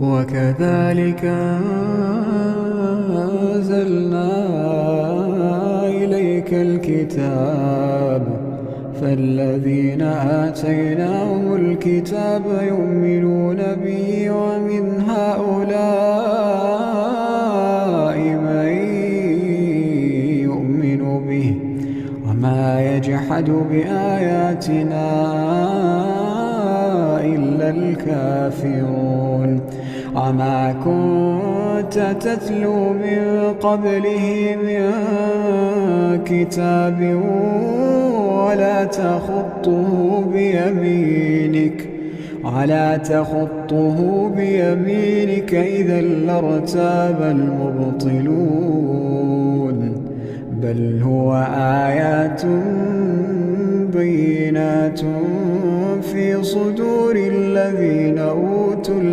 وكذلك أنزلنا إليك الكتاب فالذين آتيناهم الكتاب يؤمنون به ومن هؤلاء من يؤمن به وما يجحد بآياتنا إلا الكافرون وما كنت تتلو من قبله من كتاب ولا تخطه بيمينك إذا لارتاب المبطلون بل هو آيات بينات في صدور الذين أوتوا العلم